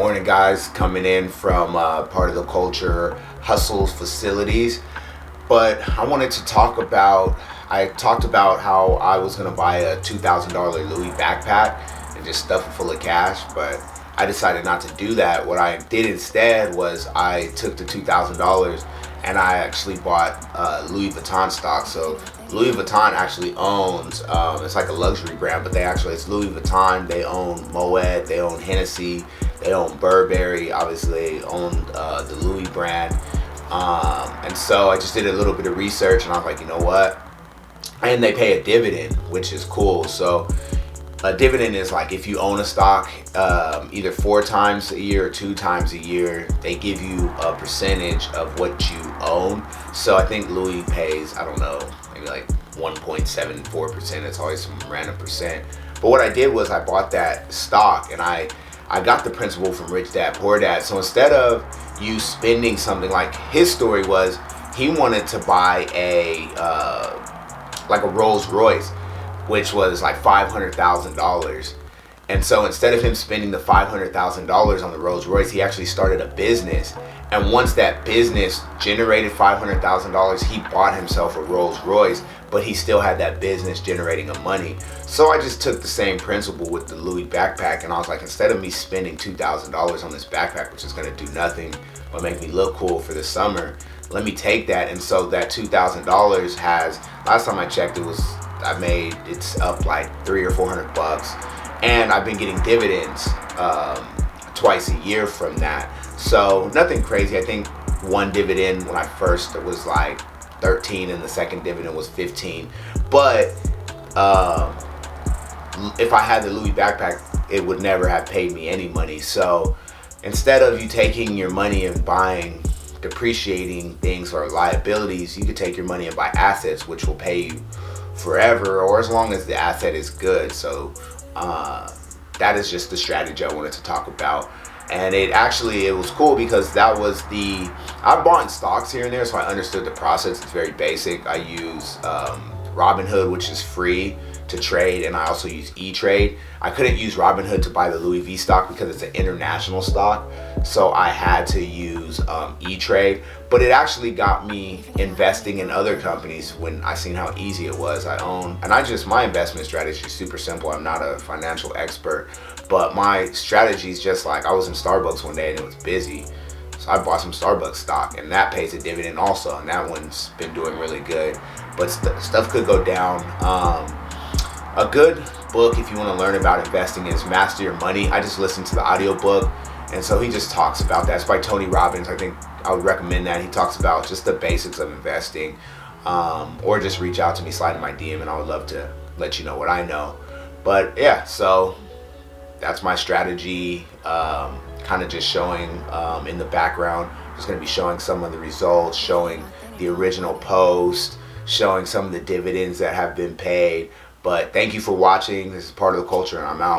morning, guys. Coming in from part of the culture hustles facilities. But I wanted to talk about, I talked about how I was going to buy a $2,000 Louis backpack and just stuff it full of cash, but I decided not to do that. What I did instead was I took the $2,000 and I actually bought Louis Vuitton stock. So Louis Vuitton actually owns, it's like a luxury brand, but it's Louis Vuitton. They own Moet, they own Hennessy, they own Burberry, obviously they own the Louis brand. And so I just did a little bit of research and I was like, you know what? And they pay a dividend, which is cool. So a dividend is like if you own a stock either 4 times a year or 2 times a year, they give you a percentage of what you own. So I think Louis pays, I don't know, maybe like 1.74%. It's always some random percent. But what I did was I bought that stock and I got the principle from Rich Dad Poor Dad. So instead of you spending something, like his story was he wanted to buy a Rolls Royce, which was like $500,000. And so instead of him spending the $500,000 on the Rolls Royce, he actually started a business. And once that business generated $500,000, he bought himself a Rolls Royce, but he still had that business generating him money. So I just took the same principle with the Louis backpack, and I was like, instead of me spending $2,000 on this backpack, which is gonna do nothing but make me look cool for the summer, let me take that. And so that $2,000 has, last time I checked, it's up like $300 or $400, and I've been getting dividends twice a year from that. So nothing crazy. I think one dividend when I first was like 13 and the second dividend was 15. But if I had the Louis backpack, it would never have paid me any money. So instead of you taking your money and buying depreciating things or liabilities, you could take your money and buy assets, which will pay you forever or as long as the asset is good. So that is just the strategy I wanted to talk about. And it was cool because I bought stocks here and there, so I understood the process. It's very basic. I use Robinhood, which is free to trade, and I also use E-Trade. I couldn't use Robinhood to buy the Louis V stock because it's an international stock, so I had to use E-Trade. But it actually got me investing in other companies when I seen how easy it was. My investment strategy is super simple. I'm not a financial expert, but my strategy is just like, I was in Starbucks one day and it was busy, so I bought some Starbucks stock, and that pays a dividend also, and that one's been doing really good. But stuff could go down. A good book if you want to learn about investing is Master Your Money. I just listened to the audiobook, and so he just talks about that. It's by Tony Robbins. I think I would recommend that. He talks about just the basics of investing, or just reach out to me, slide in my DM, and I would love to let you know what I know. But yeah, so that's my strategy, kind of just showing in the background. Just going to be showing some of the results, showing the original post, showing some of the dividends that have been paid. But thank you for watching. This is part of the culture, and I'm out.